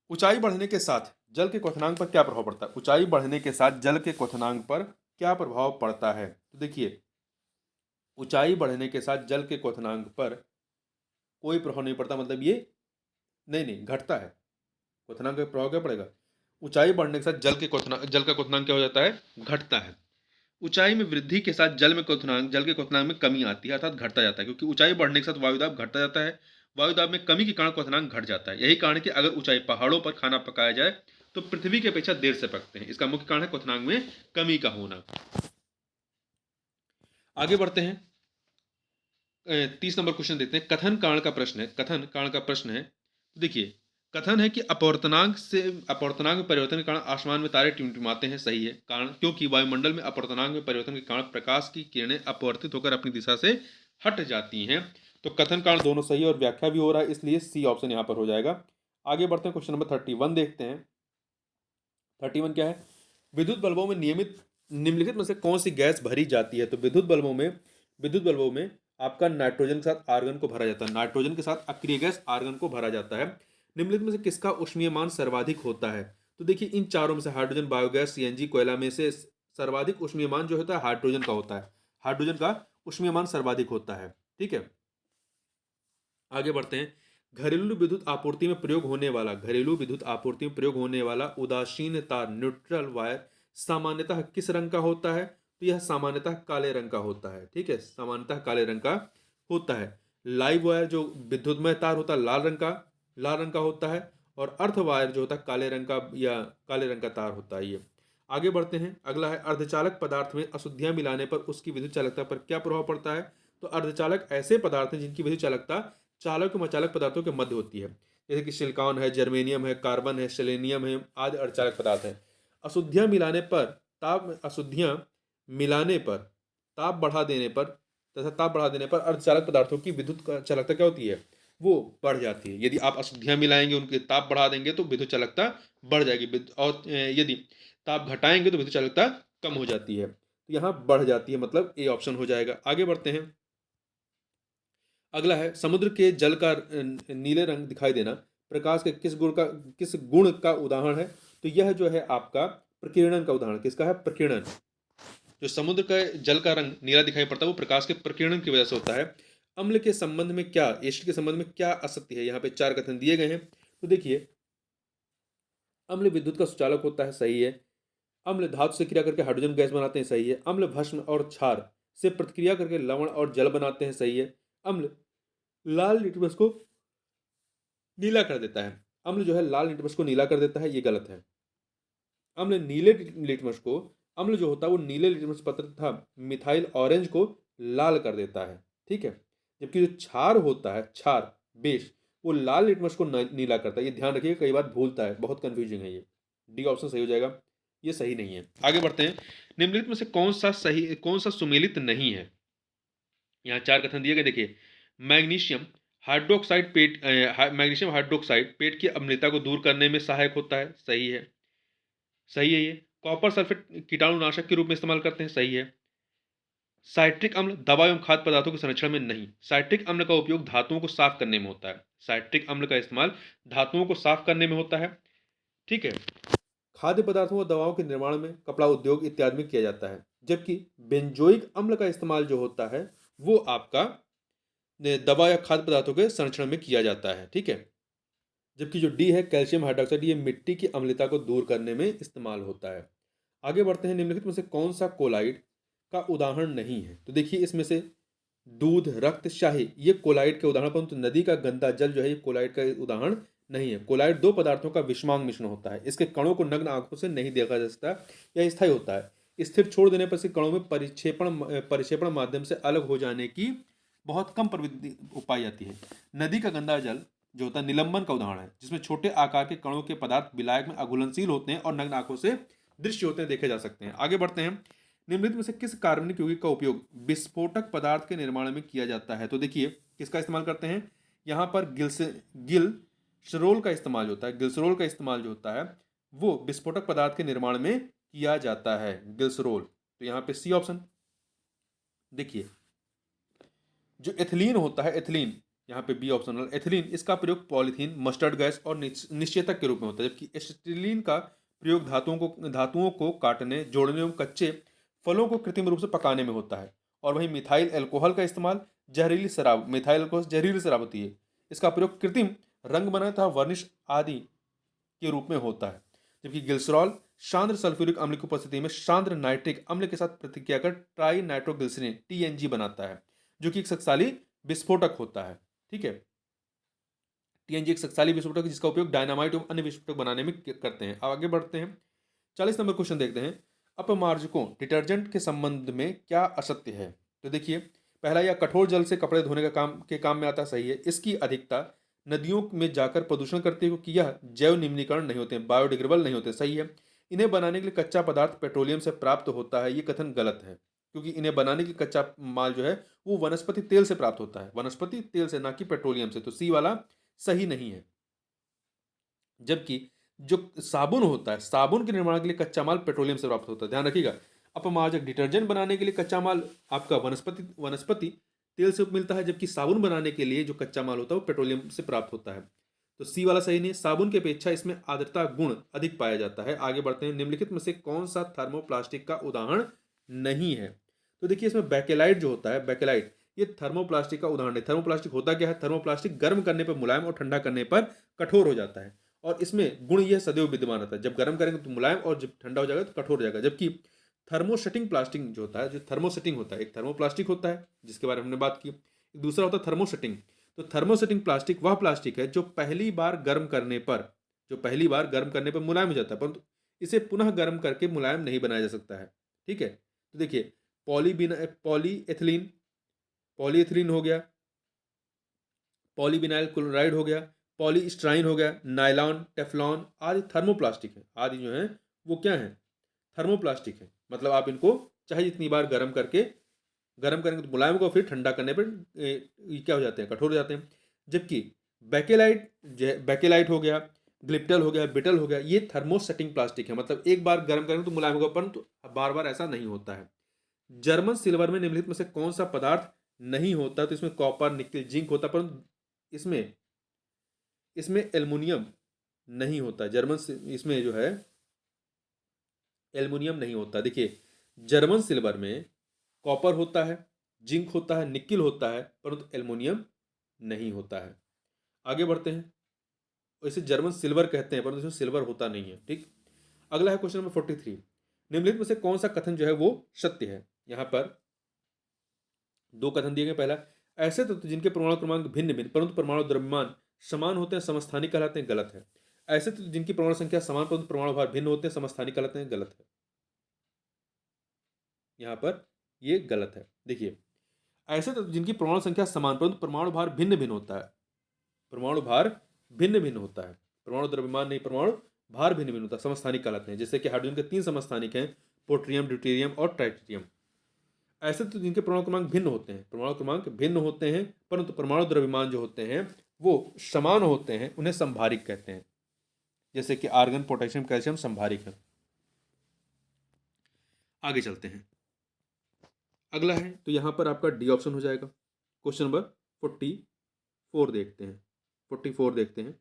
ऊंचाई बढ़ने के साथ जल के क्वथनांक पर क्या प्रभाव पड़ता है? ऊंचाई बढ़ने के साथ जल के क्वथनांक पर क्या प्रभाव पड़ता है? तो देखिए, ऊंचाई बढ़ने के साथ जल के क्वथनांक पर कोई प्रभाव नहीं पड़ता, मतलब ये नहीं घटता है। क्वथनांक का प्रभाव क्या पड़ेगा? ऊंचाई बढ़ने के साथ जल का क्वथनांक क्या हो जाता है? घटता है। ऊंचाई में वृद्धि के साथ जल के क्वथनांक में कमी आती है, अर्थात घटता जाता है, क्योंकि ऊंचाई बढ़ने के साथ वायुदाब घटता जाता है। वायुदाब में कमी के कारण क्वथनांक घट जाता है। यही कारण है कि अगर ऊंचाई पहाड़ों पर खाना पकाया जाए तो पृथ्वी की अपेक्षा देर से पकते हैं। इसका मुख्य कारण है क्वथनांक में कमी का होना। आगे बढ़ते हैं। 30 नंबर क्वेश्चन देखते हैं। कथन कारण का प्रश्न है। तो देखिए, कथन है कि अपवर्तनांक में परिवर्तन के कारण आसमान में तारे टिमटिमाते हैं। सही है। कारण, क्योंकि वायुमंडल में अपवर्तनांक में परिवर्तन के कारण प्रकाश की किरणें अपवर्तित होकर अपनी दिशा से हट जाती हैं। तो कथन कारण दोनों सही है और व्याख्या भी हो रहा है, इसलिए सी ऑप्शन यहाँ पर हो जाएगा। आगे बढ़ते हैं। क्वेश्चन नंबर 31 देखते हैं। 31 क्या है? विद्युत बल्बों में निम्नलिखित में से कौन सी गैस भरी जाती है? तो विद्युत बल्बों में आपका नाइट्रोजन के साथ आर्गन को भरा जाता है। नाइट्रोजन के साथ अक्रिय गैस आर्गन को भरा जाता है। निम्नलिखित में से किसका ऊष्मीयमान सर्वाधिक होता है? तो देखिए, इन चारों में से हाइड्रोजन, बायोगैस, सीएनजी, कोयला में से सर्वाधिक ऊष्मीयमान जो होता है हाइड्रोजन का होता है। हाइड्रोजन का ऊष्मीयमान सर्वाधिक होता है, ठीक है। आगे बढ़ते हैं। घरेलू विद्युत आपूर्ति में प्रयोग होने वाला उदासीन तार न्यूट्रल वायर सामान्यतः किस रंग का होता है? तो यह सामान्यतः काले रंग का होता है, ठीक है, सामान्यतः काले रंग का होता है। लाइव वायर जो विद्युतमय तार होता है लाल रंग का होता है। और अर्थ वायर जो होता है काले रंग का या काले रंग का तार होता है ये। आगे बढ़ते हैं, अगला है अर्धचालक पदार्थ में अशुद्धियां मिलाने पर उसकी विद्युत चालकता पर क्या प्रभाव पड़ता है। तो अर्धचालक ऐसे पदार्थ हैं जिनकी विद्युत चालकता चालक और अचालक पदार्थों के मध्य होती है, जैसे कि सिलिकॉन है, जर्मेनियम है, कार्बन है, सेलेनियम है आदि अर्धचालक पदार्थ है। अशुद्धियां मिलाने पर अशुद्धियां मिलाने पर ताप बढ़ा देने पर तथा ताप बढ़ा देने पर अर्धचालक पदार्थों की विद्युत चालकता क्या होती है, वो बढ़ जाती है। यदि आप अशुद्धियां मिलाएंगे, उनके ताप बढ़ा देंगे तो विद्युत चालकता बढ़ जाएगी, और यदि ताप घटाएंगे तो विद्युत चालकता कम हो जाती है। तो यहाँ बढ़ जाती है, मतलब ए ऑप्शन हो जाएगा। आगे बढ़ते हैं, अगला है समुद्र के जल का नीले रंग दिखाई देना प्रकाश के किस गुण का उदाहरण है। तो यह जो है आपका प्रकीर्णन का उदाहरण, किसका है, प्रकीर्णन। जो समुद्र का जल का रंग नीला दिखाई पड़ता है वो प्रकाश के प्रकीर्णन की वजह से होता है। अम्ल के संबंध में क्या, एसिड के संबंध में क्या असत्य है, यहाँ पे 4 कथन दिए गए हैं। तो देखिए, अम्ल विद्युत का सुचालक होता है, सही है। अम्ल धातु से क्रिया करके हाइड्रोजन गैस बनाते हैं, सही है। अम्ल भस्म और क्षार से प्रतिक्रिया करके लवण और जल बनाते हैं, सही है। अम्ल लाल लिटमस को नीला कर देता है, अम्ल जो है लाल लिटमस को नीला कर देता है, ये गलत है। अम्ल नीले लिटमस को, अम्ल जो होता है वो नीले लिटमस पत्र तथा मिथाइल ऑरेंज को लाल कर देता है, ठीक है। जबकि जो क्षार होता है, क्षार बेस, वो लाल लिटमस को नीला करता है। ये ध्यान रखिएगा, कई बार भूलता है, बहुत कंफ्यूजिंग है ये। डी ऑप्शन सही हो जाएगा, ये सही नहीं है। आगे बढ़ते हैं, निम्नलिखित में से कौन सा सुमेलित नहीं है। यहाँ 4 कथन दिए गए, देखिए। मैग्नीशियम मैग्नीशियम हाइड्रोक्साइड पेट की अम्लता को दूर करने में सहायक होता है, सही है। सही है ये। कॉपर सल्फेट कीटाणुनाशक के रूप में इस्तेमाल करते हैं, सही है। साइट्रिक अम्ल दवा एवं खाद्य पदार्थों के संरक्षण में नहीं। साइट्रिक अम्ल का उपयोग धातुओं को साफ करने में होता है। साइट्रिक अम्ल का इस्तेमाल धातुओं को साफ करने में होता है, ठीक है। खाद्य पदार्थों और दवाओं के निर्माण में, कपड़ा उद्योग इत्यादि में किया जाता है। जबकि बेंजोइक अम्ल का इस्तेमाल जो होता है वो आपका दवा या खाद्य पदार्थों के संरक्षण में किया जाता है, ठीक है। जबकि जो डी है कैल्शियम हाइड्रोक्साइड, ये मिट्टी की अम्लता को दूर करने में इस्तेमाल होता है। आगे बढ़ते हैं, निम्नलिखित में से कौन सा कोलाइड का उदाहरण नहीं है। तो देखिए, इसमें से दूध, रक्त, शाही, ये कोलाइड के उदाहरण, परंतु नदी का गंदा जल जो है ये कोलाइड का उदाहरण नहीं है। कोलाइड 2 पदार्थों का विषमांग मिश्रण होता है। इसके कणों को नग्न आंखों से नहीं देखा जा सकता, यह स्थायी होता है। स्थिर छोड़ देने पर इसके कणों में परिक्षेपण माध्यम से अलग हो जाने की बहुत कम प्रवृत्ति पाई जाती है। नदी का गंदा जल जो होता है निलंबन का उदाहरण है, जिसमें छोटे आकार के कणों के पदार्थ विलायक में अघुलनशील होते हैं और नग्न आंखों से दृश्य होते हैं, देखे जा सकते हैं। आगे बढ़ते हैं, निम्नलिखित में से किस कार्बनिक यौगिक का उपयोग विस्फोटक पदार्थ के निर्माण में किया जाता है। तो देखिए, किसका इस्तेमाल करते हैं, यहाँ पर गिल्सरोल का इस्तेमाल होता है। गिल्सरोल का इस्तेमाल जो होता है वो विस्फोटक पदार्थ के निर्माण में किया जाता है, गिल्सरोल। तो यहाँ पे सी ऑप्शन। देखिए, जो एथिलीन होता है, एथिलीन, यहाँ पे बी ऑप्शनल, एथिलीन, इसका प्रयोग पॉलीथीन, मस्टर्ड गैस और निश्चेतक के रूप में होता है। जबकि एसिटिलीन का प्रयोग धातुओं को काटने, जोड़ने एवं कच्चे फलों को कृत्रिम रूप से पकाने में होता है। और वहीं मिथाइल अल्कोहल का इस्तेमाल जहरीली शराब, मिथाइल अल्कोहल जहरीली शराब होती है, इसका प्रयोग कृत्रिम रंग बनाने तथा वर्निश आदि के रूप में होता है। जबकि ग्लिसरॉल सांद्र सल्फ्यूरिक अम्ल की उपस्थिति में सांद्र नाइट्रिक अम्ल के साथ प्रतिक्रिया कर ट्राई नाइट्रोग्लिसरीन TNG बनाता है, जो कि एक शक्तिशाली विस्फोटक होता है, ठीक है। TNG एक शक्तिशाली विस्फोटक है जिसका उपयोग डायनामाइट एवं अन्य विस्फोटक बनाने में करते हैं। अब आगे बढ़ते हैं, 40 नंबर क्वेश्चन देखते हैं। अपमार्जकों डिटर्जेंट के संबंध में क्या असत्य है। तो देखिए, पहला, यह कठोर जल से कपड़े धोने का काम में आता है, सही है। इसकी अधिकता नदियों में जाकर प्रदूषण करती है क्योंकि यह जैव निम्नीकरण नहीं होते हैं, बायोडिग्रेडेबल नहीं होते, सही है। इन्हें बनाने के लिए कच्चा पदार्थ पेट्रोलियम से प्राप्त होता है, ये कथन गलत है, क्योंकि इन्हें बनाने की कच्चा माल जो है वो वनस्पति तेल से प्राप्त होता है, वनस्पति तेल से, ना कि पेट्रोलियम से। तो सी वाला सही नहीं है। जबकि जो साबुन होता है, साबुन के निर्माण के लिए कच्चा माल पेट्रोलियम से प्राप्त होता है, ध्यान रखिएगा। अपमार्जक डिटर्जेंट बनाने के लिए कच्चा माल आपका वनस्पति तेल से मिलता है, जबकि साबुन बनाने के लिए जो कच्चा माल होता है वो पेट्रोलियम से प्राप्त होता है। तो सी वाला सही नहीं, साबुन की अपेक्षा इसमें आर्द्रता गुण अधिक पाया जाता है। आगे बढ़ते हैं, निम्नलिखित में से कौन सा थर्मोप्लास्टिक का उदाहरण नहीं है। तो देखिए, इसमें बैकेलाइट जो होता है, बैकेलाइट, ये थर्मोप्लास्टिक का उदाहरण है। थर्मोप्लास्टिक होता क्या है, थर्मोप्लास्टिक गर्म करने पर मुलायम और ठंडा करने पर कठोर हो जाता है, और इसमें गुण यह सदैव विद्यमान रहता है, जब गर्म करेंगे तो मुलायम और जब ठंडा हो जाएगा तो कठोर हो जाएगा। जबकि थर्मोसेटिंग प्लास्टिक जो होता है, जो थर्मोसेटिंग होता है, एक थर्मोप्लास्टिक होता है जिसके बारे में हमने बात की, दूसरा होता है थर्मोसेटिंग। तो थर्मोसेटिंग प्लास्टिक वह प्लास्टिक है जो पहली बार गर्म करने पर जो पहली बार गर्म करने पर मुलायम हो जाता है, परंतु इसे पुनः गर्म करके मुलायम नहीं बनाया जा सकता है। ठीक है, तो देखिए पॉलीएथिलीन, पॉलीएथिलीन हो गया, पॉलीविनाइल क्लोराइड हो गया, पॉलीस्टाइन हो गया, नायलॉन, टेफ्लॉन आदि थर्मोप्लास्टिक है। आदि जो है वो क्या है, थर्मोप्लास्टिक है। मतलब आप इनको चाहे जितनी बार गर्म करेंगे तो मुलायम होगा, फिर ठंडा करने पर ये क्या हो जाते हैं, कठोर हो जाते हैं। जबकि बैकेलाइट बैकेलाइट हो गया, ग्लिप्टल हो गया, बिटल हो गया, ये थर्मोसेटिंग प्लास्टिक है। मतलब एक बार गर्म करेंगे तो मुलायम होगा, परंतु बार बार ऐसा नहीं होता है। जर्मन सिल्वर में निम्नलिखित में से कौन सा पदार्थ नहीं होता, तो इसमें कॉपर, निकल, जिंक होता है, परंतु इसमें इसमें एल्युमिनियम नहीं होता। इसमें जो है एल्युमिनियम नहीं होता। देखिए जर्मन सिल्वर में कॉपर होता है, जिंक होता है, निकिल होता है, परंतु एल्युमिनियम नहीं होता है। आगे बढ़ते हैं। इसे जर्मन सिल्वर कहते हैं, परंतु इसमें सिल्वर होता नहीं है। ठीक, अगला है क्वेश्चन नंबर 43। निम्नलिखित में से कौन सा कथन जो है वो सत्य है। यहां पर दो कथन दिए गए। पहला, ऐसे तत्व जिनके परमाणु क्रमांक भिन्न भिन्न परंतु परमाणु द्रव्यमान समान होते हैं समस्थानिक कहलाते हैं, गलत है। ऐसे तत्व जिनकी परमाणु संख्या समान परंतु परमाणु भार भिन्न होते हैं समस्थानिक कहलाते हैं, गलत है। यहां पर ये गलत है। देखिए ऐसे तत्व जिनकी परमाणु संख्या समान परंतु परमाणु भार भिन्न भिन्न होता है, परमाणु भार भिन्न भिन्न होता है, परमाणु द्रव्यमान नहीं, परमाणु भार भिन्न भिन्न होता है, समस्थानिक कहलाते हैं। जैसे कि हाइड्रोजन के 3 समस्थानिक हैं, पोट्रियम, ड्यूटेरियम और ट्राइटिरियम। ऐसे तो जिनके परमाणु क्रमांक भिन्न होते हैं, परमाणु क्रमांक भिन्न होते हैं परंतु परमाणु द्रव्यमान जो होते हैं वो समान होते हैं, उन्हें संभारिक कहते हैं। जैसे कि आर्गन, पोटेशियम, कैल्शियम संभारिक है। आगे चलते हैं। अगला है तो यहां पर आपका डी ऑप्शन हो जाएगा। क्वेश्चन नंबर 44 देखते हैं। 44 देखते हैं।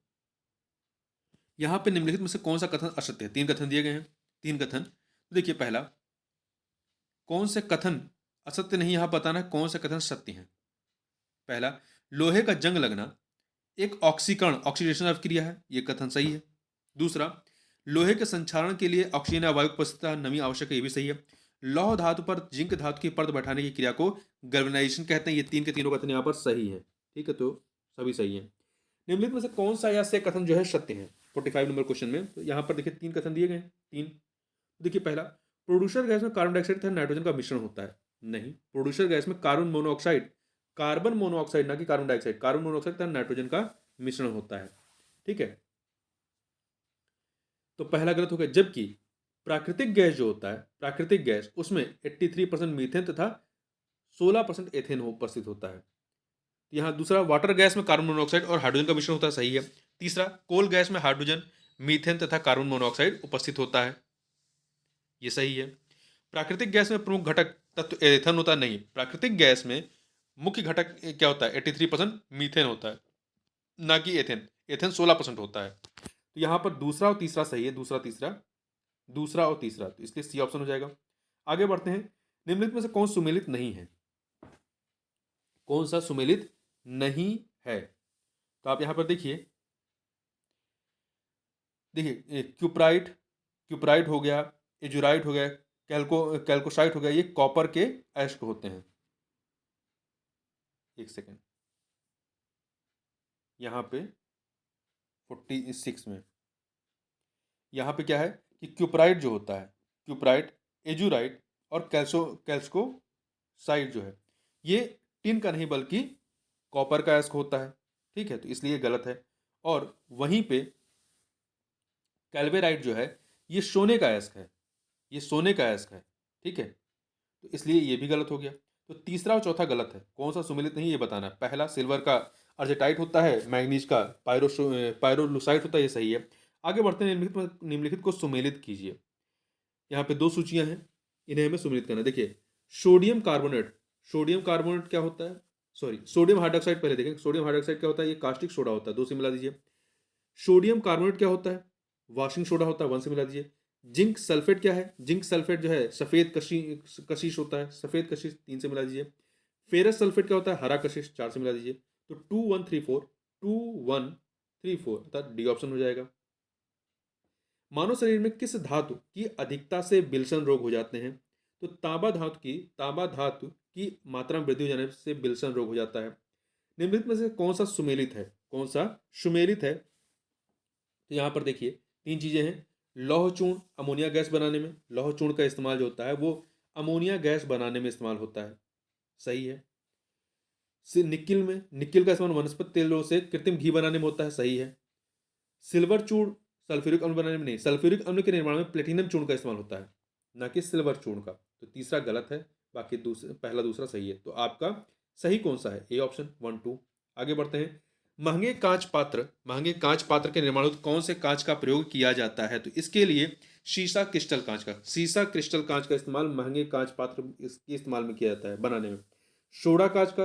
यहां पे निम्नलिखित में से कौन सा कथन असत्य है। 3 कथन दिए गए हैं, 3 कथन। तो देखिए पहला, कौन से कथन असत्य नहीं, यहां बताना है कौन से कथन सत्य हैं। पहला, लोहे का जंग लगना एक ऑक्सीकरण ऑक्सीडेशन ऑफ क्रिया है, यह कथन सही है। दूसरा, लोहे के संक्षारण के लिए ऑक्सीजन या वायु की उपस्थिति नमी आवश्यक है, यह भी सही है। लौह धातु पर जिंक धातु की परत बैठाने की क्रिया को गैल्वेनाइजेशन कहते हैं, ये 3 के तीनों कथन यहाँ पर सही है। ठीक है, तो सभी सही है। निम्नलिखित में से कौन सा या से कथन जो है सत्य है 45 नंबर क्वेश्चन में। तो यहाँ पर देखिए 3 कथन दिए गए हैं, 3। देखिए पहला, प्रोड्यूसर गैस में कार्बन डाइऑक्साइड तथा नाइट्रोजन का मिश्रण होता है। नहीं, प्रोड्यूसर गैस में कार्बन मोनोऑक्साइड ना कि कार्बन डाइऑक्साइड, कार्बन मोनोऑक्साइड तथा नाइट्रोजन का मिश्रण होता है। ठीक है, तो पहला गलत हो गया। जबकि प्राकृतिक गैस जो होता है, प्राकृतिक गैस उसमें 83% मीथेन तथा 16% एथेन उपस्थित होता है। यहाँ दूसरा, वाटर गैस में कार्बन मोनोऑक्साइड और हाइड्रोजन का मिश्रण होता है, सही है। तीसरा, कोल गैस में हाइड्रोजन, मीथेन तथा कार्बन मोनोऑक्साइड उपस्थित होता है, ये सही है। प्राकृतिक गैस में प्रमुख घटक तत्व एथेन होता नहीं, प्राकृतिक गैस में मुख्य घटक क्या होता है, 83% मीथेन होता है, ना कि एथेन। एथेन 16% होता है। तो यहाँ पर दूसरा और तीसरा सही है, दूसरा और तीसरा, तो इसलिए सी ऑप्शन हो जाएगा। आगे बढ़ते हैं। निम्नलिखित में से कौन सुमेलित नहीं है, कौन सा सुमेलित नहीं है। तो आप यहां पर देखिए क्यूप्राइट हो गया, एजुराइट हो गया, कैल्कोसाइट हो गया, ये कॉपर के अयस्क होते हैं। एक सेकेंड, यहां पे 46 में यहां पे क्या है कि क्यूप्राइट जो होता है, क्यूप्राइट, एजुराइट और कैल्कोसाइट जो है, ये टिन का नहीं बल्कि कॉपर का अयस्क होता है। ठीक है, तो इसलिए गलत है। और वहीं पे कैल्वेराइट जो है ये सोने का अयस्क है, ये सोने का अयस्क है। ठीक है, तो इसलिए ये भी गलत हो गया। तो तीसरा और चौथा गलत है। कौन सा सुमेलित नहीं ये बताना है। पहला, सिल्वर का अर्जेटाइट होता है, मैग्नीज का पायरोलुसाइट होता है, ये सही है। आगे बढ़ते हैं। निम्नलिखित को सुमेलित कीजिए। यहाँ पे 2 सूचियां हैं, इन्हें हमें सुमेलित करना है। देखिए सोडियम कार्बोनेट, सोडियम कार्बोनेट क्या होता है, सॉरी सोडियम हाइड्रोक्साइड पहले देखें। सोडियम हाइड्रोक्साइड क्या होता है, ये कास्टिक सोडा होता है, 2 से मिला दीजिए। सोडियम कार्बोनेट क्या होता है, वॉशिंग सोडा होता है, 1 से मिला दीजिए। जिंक सल्फेट क्या है, जिंक सल्फेट जो है सफेद कशिश होता है, सफेद कशिश, 3 से मिला दीजिए। फेरस सल्फेट क्या होता है, हरा कशिश, 4 से मिला दीजिए। तो 2 1 3 4 अर्थात डी ऑप्शन हो जाएगा। मानव शरीर में किस धातु की अधिकता से विल्सन रोग हो जाते हैं। तो तांबा धातु की मात्रा में वृद्धि हो जाने से विल्सन रोग हो जाता है। निम्नलिखित में से कौन सा सुमेलित है, कौन सा सुमेलित है। तो यहाँ पर देखिए 3 चीज़ें हैं। लौह चूर्ण अमोनिया गैस बनाने में, लौह चूर्ण का इस्तेमाल जो होता है वो अमोनिया गैस बनाने में इस्तेमाल होता है, सही है। निकिल में, निकिल का इस्तेमाल वनस्पति तेलों से कृत्रिम घी बनाने में होता है, सही है। सिल्वर चूर्ण सल्फ्यूरिक अम्ल बनाने में नहीं, सल्फ्यूरिक अम्ल के निर्माण में प्लेटिनम चूर्ण का इस्तेमाल होता है, ना कि सिल्वर चूर्ण का। तो तीसरा गलत है, बाकी पहला दूसरा सही है। तो आपका सही कौन सा है? A option 1 2। आगे बढ़ते हैं। महंगे कांच पात्र के निर्माण में कौन से कांच का प्रयोग किया जाता है? तो इसके लिए शीशा क्रिस्टल कांच का इस्तेमाल महंगे कांच पात्र इसके इस्तेमाल में किया जाता है बनाने में। सोडा कांच का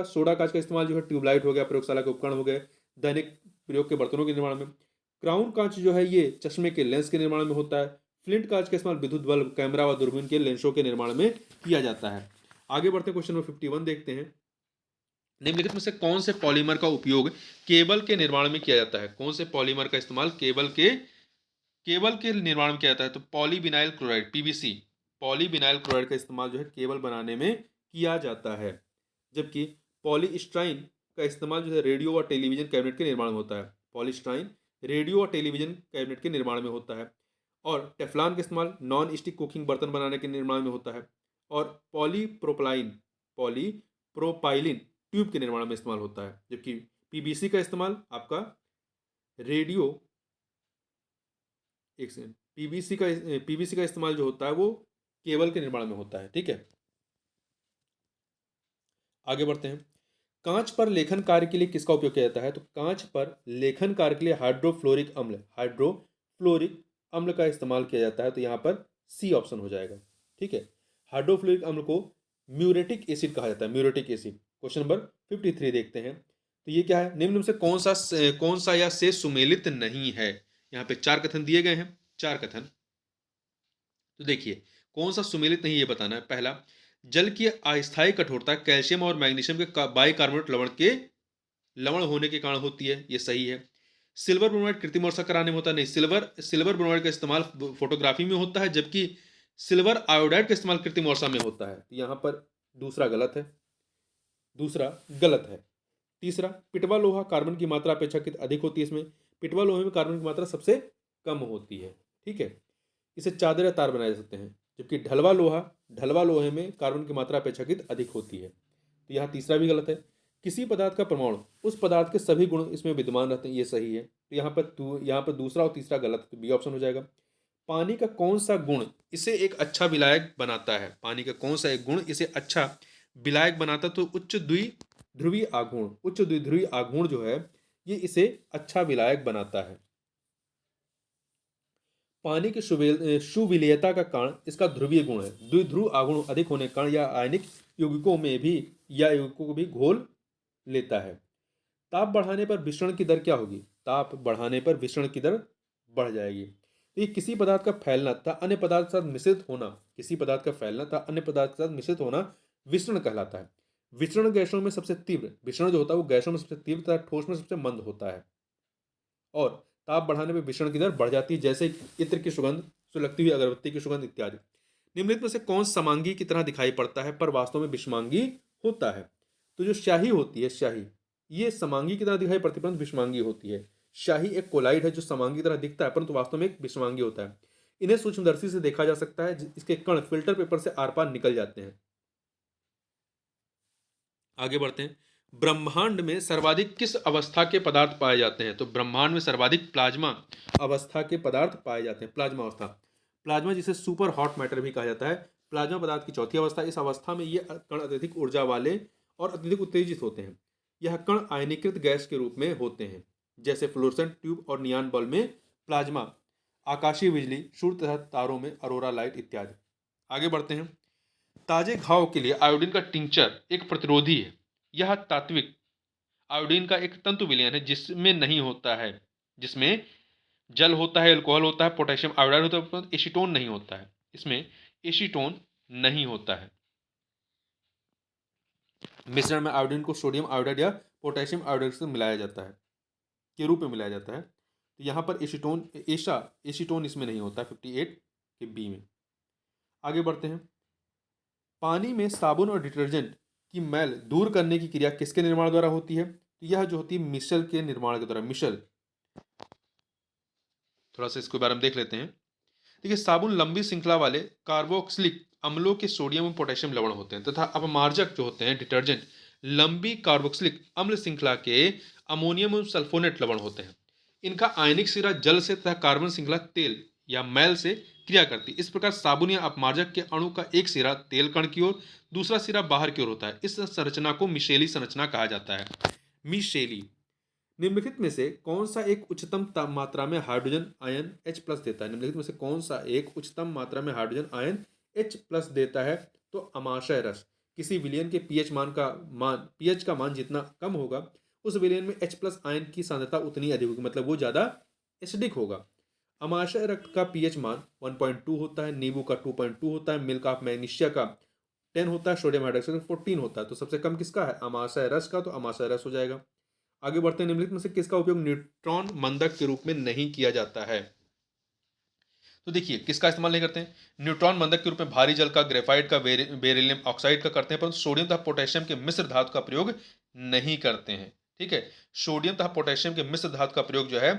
इस्तेमाल जो है ट्यूबलाइट हो गया, प्रयोगशाला के उपकरण हो गए, दैनिक प्रयोग के बर्तनों के निर्माण में। क्राउन कांच जो है ये चश्मे के लेंस के निर्माण में होता है। फ्लिंट कांच का इस्तेमाल विद्युत बल्ब, कैमरा व दूरबीन के लेंसों के निर्माण में किया जाता है। आगे बढ़ते हैं, क्वेश्चन नंबर 51 देखते हैं। निम्नलिखित में से कौन से पॉलीमर का उपयोग केबल के निर्माण में किया जाता है? कौन से पॉलीमर का इस्तेमाल केबल के निर्माण में किया जाता है? तो polyvinyl chloride, PVC, polyvinyl chloride का इस्तेमाल जो है केबल बनाने में किया जाता है। जबकि पॉलीस्टाइन का इस्तेमाल जो है रेडियो और टेलीविजन कैबिनेट के निर्माण में होता है। पॉलीस्टाइन रेडियो और टेलीविजन कैबिनेट के निर्माण में होता है। और टेफ्लॉन का इस्तेमाल नॉन स्टिक कुकिंग बर्तन बनाने के निर्माण में होता है। और पॉलीप्रोपाइलिन ट्यूब के निर्माण में इस्तेमाल होता है। जबकि पीवीसी का इस्तेमाल आपका रेडियो एक सेकंड पीवीसी का इस्तेमाल जो होता है वो केबल के निर्माण में होता है। ठीक है, आगे बढ़ते हैं। कांच पर लेखन कार्य के लिए किसका उपयोग किया जाता है? तो कांच पर लेखन कार्य के लिए हाइड्रोफ्लोरिक अम्ल का इस्तेमाल किया जाता है। तो यहाँ पर सी ऑप्शन हो जाएगा। ठीक है, हाइड्रोफ्लोरिक अम्ल को म्यूरेटिक एसिड कहा जाता है, म्यूरेटिक एसिड। क्वेश्चन नंबर 53 देखते हैं। तो ये क्या है? निम्न में से कौन सा या से सुमेलित नहीं है? यहाँ पे 4 कथन दिए गए हैं, 4 कथन। तो देखिए कौन सा सुमेलित नहीं ये बताना है। पहला, जल की अस्थायी कठोरता कैल्शियम और मैग्नीशियम के बाइकार्बोनेट लवण होने के कारण होती है, ये सही है। सिल्वर ब्रोमाइड कृत्रिम वर्षा कराने में होता है, नहीं। सिल्वर ब्रोमाइड का इस्तेमाल फोटोग्राफी में होता है, जबकि सिल्वर आयोडाइड का इस्तेमाल कृत्रिम वर्षा में होता है। तो यहाँ पर दूसरा गलत है। तीसरा, पिटवा लोहा कार्बन की मात्रा अपेक्षाकृत अधिक होती है। इसमें पिटवा लोहे में कार्बन की मात्रा सबसे कम होती है। ठीक है, इसे चादर या तार बनाए जा सकते हैं। जबकि ढलवा लोहे में कार्बन की मात्रा अपेक्षाकृत अधिक होती है। तो यहाँ तीसरा भी गलत है। किसी पदार्थ का परमाणु उस पदार्थ के सभी गुण इसमें विद्यमान रहते हैं, ये सही है। तो यहाँ पर दूसरा और तीसरा गलत है, तो बी ऑप्शन हो जाएगा। पानी का कौन सा गुण इसे एक अच्छा विलायक बनाता है? पानी का कौन सा एक गुण इसे अच्छा विलायक बनाता है? तो उच्च द्विध्रुवीय आघूर्ण जो है ये इसे अच्छा विलायक बनाता है। पानी की सुविलियता का कारण इसका ध्रुवीय गुण है। द्विध्रुव आघूर्ण अधिक होने के कारण यह आयनिक यौगिकों को भी घोल लेता है। ताप बढ़ाने पर विसरण की दर क्या होगी? ताप बढ़ाने पर विसरण की दर बढ़ जाएगी। तो ये किसी पदार्थ का फैलना तथा अन्य पदार्थ के साथ मिश्रित होना विसरण कहलाता है। विसरण जो होता है वो गैसों में सबसे तीव्र तथा ठोस में सबसे मंद होता है। और ताप बढ़ाने पर विसरण की दर बढ़ जाती है, जैसे इत्र की सुगंध, सुलगती हुई अगरबत्ती की सुगंध इत्यादि। निम्नलिखित में से कौन समांगी की तरह दिखाई पड़ता है पर वास्तव में विषमांगी होता है? तो जो स्याही होती है, ये समांगी की तरह दिखाई पड़ती है परंतु विषमांगी होती है। शाही एक कोलाइड है जो समांगी की तरह दिखता है परंतु वास्तव में एक विषमांगी होता है। इन्हें सूक्ष्मदर्शी से देखा जा सकता है, इसके कण फिल्टर पेपर से आर पार निकल जाते हैं। आगे बढ़ते हैं। ब्रह्मांड में सर्वाधिक किस अवस्था के पदार्थ पाए जाते हैं? तो ब्रह्मांड में सर्वाधिक प्लाज्मा अवस्था के पदार्थ पाए जाते हैं। प्लाज्मा अवस्था, प्लाज्मा जिसे सुपर हॉट मैटर भी कहा जाता है, प्लाज्मा पदार्थ की चौथी अवस्था। इस अवस्था में ये कण अत्यधिक ऊर्जा वाले और अत्यधिक उत्तेजित होते हैं। यह कण आयनीकृत गैस के रूप में होते हैं, जैसे फ्लोरोसेंट ट्यूब और नियान बल्ब में प्लाज्मा, आकाशीय बिजली, सूर्य तथा तारों में अरोरा लाइट इत्यादि। आगे बढ़ते हैं। ताजे घाव के लिए आयोडीन का टिंचर एक प्रतिरोधी है। यह तात्विक आयोडीन का एक तंतु विलयन है जिसमें जल होता है, अल्कोहल होता है, पोटेशियम आयोडाइड होता है, परंतु एसीटोन नहीं होता है। इसमें एसीटोन नहीं होता है। मिश्रण में आयोडीन को सोडियम आयोडाइड या पोटेशियम आयोडाइड से मिलाया जाता है, के रूप में मिलाया जाता है। तो यहाँ पर एसीटोन इसमें नहीं होता है, 58 के बी में। आगे बढ़ते हैं। पानी में साबुन और डिटर्जेंट की मैल दूर करने की क्रिया किसके निर्माण द्वारा होती है? तो यह जो होती है मिशेल के निर्माण के द्वारा। थोड़ा सा इसके बारे में देख लेते हैं। देखिए, साबुन लंबी श्रृंखला वाले कार्बोक्सिलिक अम्लों के सोडियम और पोटेशियम लवण होते हैं तथा अपमार्जक जो होते हैं डिटर्जेंट लंबी कार्बोक्सिलिक अम्ल श्रृंखला के अमोनियम और सल्फोनेट लवण होते हैं। इनका आयनिक सिरा जल से तथा कार्बन श्रृंखला तेल या मैल से क्रिया करती है। इस प्रकार साबुन या अपमार्जक के अणु का एक सिरा तेल कण की ओर, दूसरा सिरा बाहर की ओर होता है। इस संरचना को मिशेली संरचना कहा जाता है। मिशेली। निम्नलिखित में से कौन सा एक उच्चतम मात्रा में हाइड्रोजन आयन H+ देता है? निम्नलिखित में से कौन सा एक उच्चतम मात्रा में हाइड्रोजन आयन H+ देता है? तो अमाशय रस। किसी विलयन के pH का मान जितना कम होगा, उस विलयन में H+ आयन की सांद्रता उतनी अधिक होगी, मतलब वो ज्यादा एसिडिक होगा। अमाशय रक्त का pH मान 1.2 होता है, नींबू का 2.2 होता है, मिल्क ऑफ मैग्नीशिया का 10 होता है, सोडियम हाइड्रोक्साइड का 14 होता है। तो सबसे कम किसका है? अमाशय रस का, तो अमाशय रस हो जाएगा। आगे बढ़ते हैं। निम्नलिखित में से किसका उपयोग न्यूट्रॉन मंदक के रूप में नहीं किया जाता है? तो देखिए, किसका इस्तेमाल नहीं करते हैं? न्यूट्रॉन मंदक के रूप में भारी जल का, ग्रेफाइट का, बेरिलियम ऑक्साइड का करते हैं, परंतु सोडियम तथा पोटेशियम के मिश्र धातु का प्रयोग नहीं करते हैं। ठीक है, सोडियम तथा पोटेशियम के मिश्र धातु का प्रयोग जो है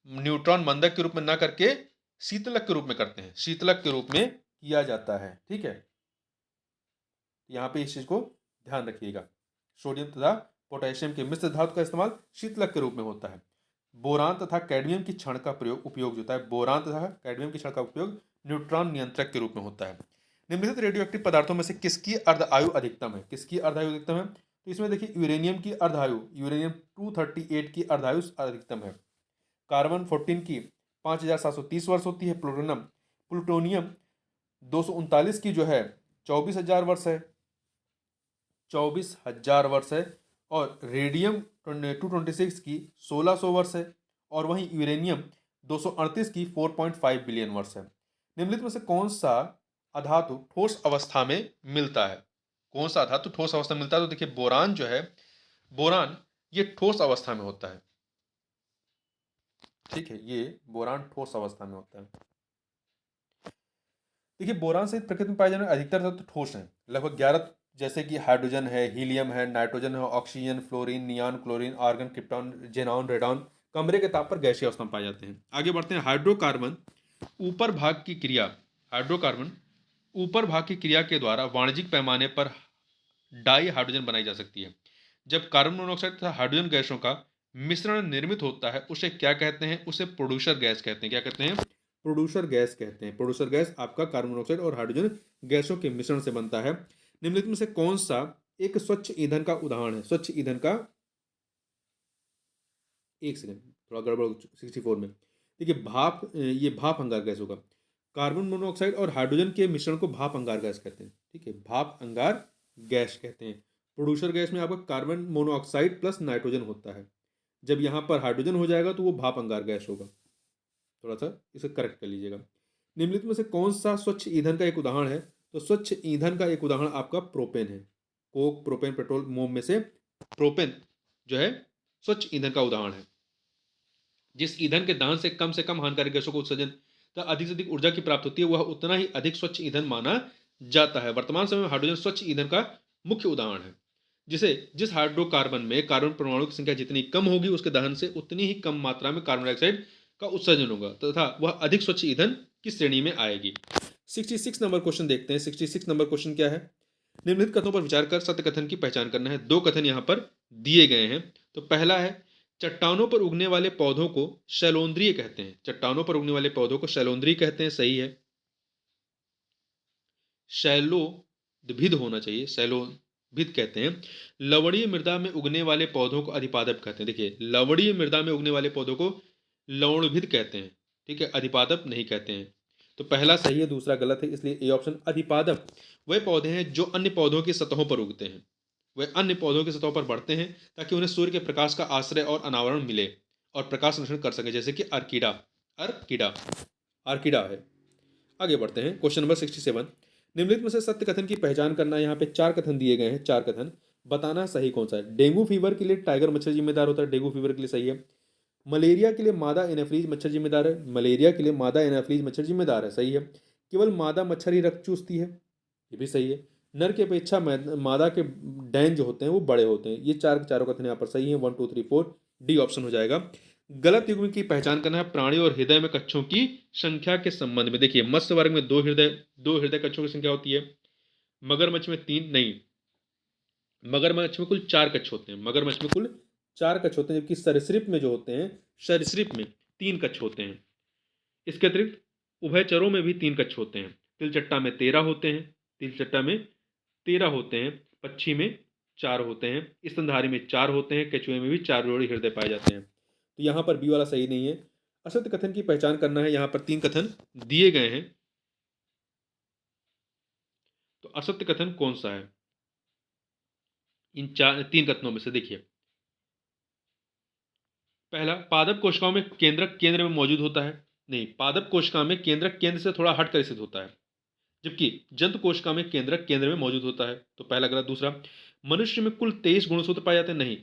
न्यूट्रॉन मंदक के रूप में ना करके शीतलक के रूप में करते हैं, शीतलक के रूप में किया जाता है। ठीक है, यहाँ पे इस चीज को ध्यान रखिएगा। सोडियम तथा पोटेशियम के मिश्र धातु का इस्तेमाल शीतलक के रूप में होता है। बोरान तथा कैडमियम की क्षण का उपयोग जो होता है, बोरान तथा कैडमियम की क्षण का उपयोग न्यूट्रॉन नियंत्रक के रूप में होता है। निम्नलिखित रेडियोएक्टिव पदार्थों में से किसकी अर्ध आयु अधिकतम है? किसकी अर्ध आयु अधिकतम है? तो इसमें देखिए, यूरेनियम की अर्ध आयु, यूरेनियम 238 की अर्ध आयु अधिकतम है। कार्बन 14 की 5730 वर्ष होती है। प्लूटोनियम 239 की जो है 24,000 वर्ष है, 24,000 वर्ष है। और रेडियम 226 की 1600 वर्ष है। और वहीं यूरेनियम 238 की 4.5 बिलियन वर्ष है। निम्नलिखित में से कौन सा अधातु ठोस अवस्था में मिलता है? कौन सा अधातु ठोस अवस्था में मिलता है? तो देखिए, बोरान जो है, बोरान ये ठोस अवस्था में होता है। ठीक है, ये बोरान ठोस अवस्था में होता है। देखिए, बोरान सहित प्रकृति में पाए जाने वाले अधिकतर तत्व ठोस हैं। लगभग 11, जैसे कि हाइड्रोजन है, हीलियम है, नाइट्रोजन है, oxygen, fluorine, neon, chlorine, argon, krypton, xenon, radon कमरे के ताप पर गैसीय अवस्था में पाए जाते हैं। आगे बढ़ते हैं। हाइड्रोकार्बन ऊपर भाग की क्रिया, हाइड्रोकार्बन ऊपर भाग की क्रिया के द्वारा वाणिज्यिक पैमाने पर डाई हाइड्रोजन बनाई जा सकती है। जब कार्बन मोनोऑक्साइड तथा हाइड्रोजन गैसों का मिश्रण निर्मित होता है, उसे क्या कहते हैं? उसे प्रोड्यूसर गैस कहते हैं। क्या कहते हैं? प्रोड्यूसर गैस कहते हैं। प्रोड्यूसर गैस आपका कार्बन मोनोऑक्साइड और हाइड्रोजन गैसों के मिश्रण से बनता है। निम्नलिखित में से कौन सा एक स्वच्छ ईंधन का उदाहरण है? स्वच्छ ईंधन का, एक सेकंड, थोड़ा गड़बड़ 64 में। देखिए, ये भाप अंगार गैस होगा। कार्बन मोनोऑक्साइड और हाइड्रोजन के मिश्रण को भाप अंगार गैस कहते हैं। ठीक है, भाप अंगार गैस कहते हैं। प्रोड्यूसर गैस में आपका कार्बन मोनोऑक्साइड प्लस नाइट्रोजन होता है। जब यहाँ पर हाइड्रोजन हो जाएगा तो वो भाप अंगार गैस होगा। थोड़ा सा इसे करेक्ट कर लीजिएगा। निम्नलिखित में से कौन सा स्वच्छ ईंधन का एक उदाहरण है? तो स्वच्छ ईंधन का एक उदाहरण आपका प्रोपेन है। कोक, प्रोपेन, पेट्रोल, मोम में से प्रोपेन जो है स्वच्छ ईंधन का उदाहरण है। जिस ईंधन के दहन से कम हानिकारक गैसों को उत्सर्जन तथा अधिक से अधिक ऊर्जा की प्राप्त होती है, वह उतना ही अधिक स्वच्छ ईंधन माना जाता है। वर्तमान समय में हाइड्रोजन स्वच्छ ईंधन का मुख्य उदाहरण है। जिस हाइड्रोकार्बन में कार्बन परमाणु की संख्या जितनी कम होगी, उसके दहन से उतनी ही कम मात्रा में कार्बन डाइऑक्साइड का उत्सर्जन होगा तथा वह अधिक स्वच्छ ईंधन की श्रेणी में आएगी। 66 नंबर क्वेश्चन देखते हैं। 66 नंबर क्वेश्चन क्या है? निम्नलिखित कथनों पर विचार कर सत्य कथन की पहचान करना है। दो कथन यहाँ पर दिए गए हैं। तो पहला है, चट्टानों पर उगने वाले पौधों को शैलोंद्रीय कहते हैं। चट्टानों पर उगने वाले पौधों को शैलोंद्रीय कहते हैं। सही है, शैलोद्भिद होना चाहिए, शैलोभिद कहते हैं। लवणीय मृदा में उगने वाले पौधों को अधिपादप कहते हैं। देखिए, लवणीय मृदा में उगने वाले पौधों को लवणभिद कहते हैं। ठीक है, अधिपादप नहीं कहते हैं। तो पहला सही है, दूसरा गलत है, इसलिए ए ऑप्शन। अधिपादप वे पौधे हैं जो अन्य पौधों की सतहों पर उगते हैं। वे अन्य पौधों की सतहों पर बढ़ते हैं ताकि उन्हें सूर्य के प्रकाश का आश्रय और अनावरण मिले और प्रकाश संरक्षण कर सके, जैसे कि अर्किडा, अर्किडा है। आगे बढ़ते हैं। Question number 67। निम्नलिखित में से सत्य कथन की पहचान करना है। यहाँ पे 4 कथन दिए गए हैं, 4 कथन, बताना सही कौन सा है। डेंगू फीवर के लिए टाइगर मच्छर जिम्मेदार होता है। डेंगू फीवर के लिए सही है। मलेरिया के लिए मादा एनाफ्रीज मच्छर जिम्मेदार है। मलेरिया के लिए मादा एनाफ्रीज मच्छर जिम्मेदार है। सही है। केवल मादा मच्छर ही रक्त चूसती है। ये भी सही है। नर की अपेक्षा मादा के डैन जो होते हैं वो बड़े होते हैं। ये चारों कथन यहाँ पर सही है। 1 2 3 4 डी ऑप्शन हो जाएगा। गलत युग्म की पहचान करना है प्राणी और हृदय में कक्षों की संख्या के संबंध में। देखिए मत्स्य वर्ग में दो हृदय कक्षों की संख्या होती है, मगरमच्छ में 3 नहीं, मगरमच्छ में कुल 4 कक्ष होते हैं, मगरमच्छ में कुल 4 कक्ष होते हैं, जबकि सरीसृप में जो होते हैं, सरीसृप में 3 कक्ष होते हैं। इसके अतिरिक्त उभयचरों में भी 3 कक्ष होते हैं। तिलचट्टा में 13 होते हैं, तिलचट्टा में 13 होते हैं, पक्षी में 4 होते हैं, स्तनधारी में 4 होते हैं, केचुए में भी 4 जोड़ी हृदय पाए जाते हैं। तो यहाँ पर बी वाला सही नहीं है। असत्य कथन की पहचान करना है, यहाँ पर 3 कथन दिए गए हैं, तो असत्य कथन कौन सा है इन 3 कथनों में से? देखिए पहला, पादप कोशिकाओं में केंद्रक केंद्र में मौजूद होता है। नहीं, पादप कोशिका में केंद्रक केंद्र से थोड़ा हटकर स्थित होता है, जबकि जंतु कोशिका में केंद्रक केंद्र में मौजूद होता है। तो पहला गलत। दूसरा, मनुष्य में कुल 23 गुणसूत्र पाए जाते हैं। नहीं,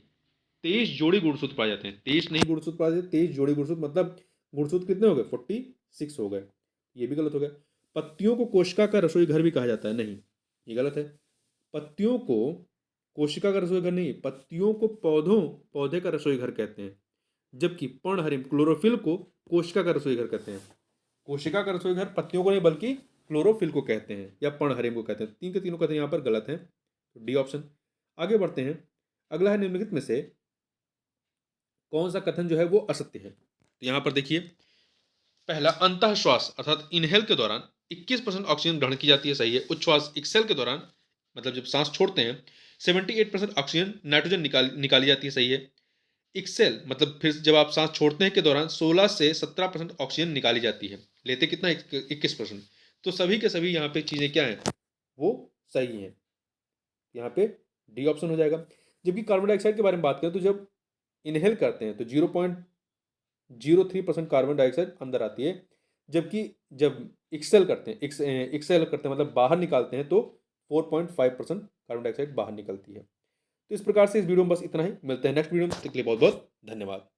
23 जोड़ी गुणसूत्र पाए जाते हैं, 23 नहीं गुणसूत्र पाए जाते, 23 जोड़ी गुणसूत्र, मतलब गुणसूत्र कितने हो गए? 46 हो गए। ये भी गलत हो गया। पत्तियों को कोशिका का रसोई घर भी कहा जाता है। नहीं, ये गलत है। पत्तियों को कोशिका का रसोई घर नहीं, पत्तियों को पौधे का रसोई घर कहते हैं, जबकि पर्णहरिम क्लोरोफिल को कोशिका का रसोई घर कहते हैं। कोशिका का रसोई घर पत्तियों को नहीं बल्कि क्लोरोफिल को कहते हैं या पर्णहरिम को कहते हैं। 3 के तीनों कथन यहाँ पर गलत हैं, तो डी ऑप्शन। आगे बढ़ते हैं। अगला है, निम्नलिखित में से कौन सा कथन जो है वो असत्य है? तो यहाँ पर देखिए, पहला, अंतःश्वास अर्थात इनहेल के दौरान 21% ऑक्सीजन ग्रहण की जाती है, सही है। उच्छ्वास एक्सेल के दौरान, मतलब जब सांस छोड़ते हैं, 78% ऑक्सीजन नाइट्रोजन निकाली जाती है, सही है। एक्सेल मतलब फिर जब आप सांस छोड़ते हैं के दौरान 16 से 17% ऑक्सीजन निकाली जाती है, लेते कितना? 21%। तो सभी के सभी यहाँ पे चीज़ें क्या हैं? वो सही हैं। यहाँ पे डी ऑप्शन हो जाएगा। जबकि कार्बन डाइऑक्साइड के बारे में बात करें तो जब इनहेल करते हैं तो 0.03% कार्बन डाइऑक्साइड अंदर आती है, जबकि जब एक्सेल करते हैं, एक्सेल करते हैं मतलब बाहर निकालते हैं, तो 4.5% कार्बन डाइऑक्साइड बाहर निकलती है। तो इस प्रकार से इस वीडियो में बस इतना ही। मिलते हैं नेक्स्ट वीडियो में, तब तक के लिए बहुत बहुत धन्यवाद।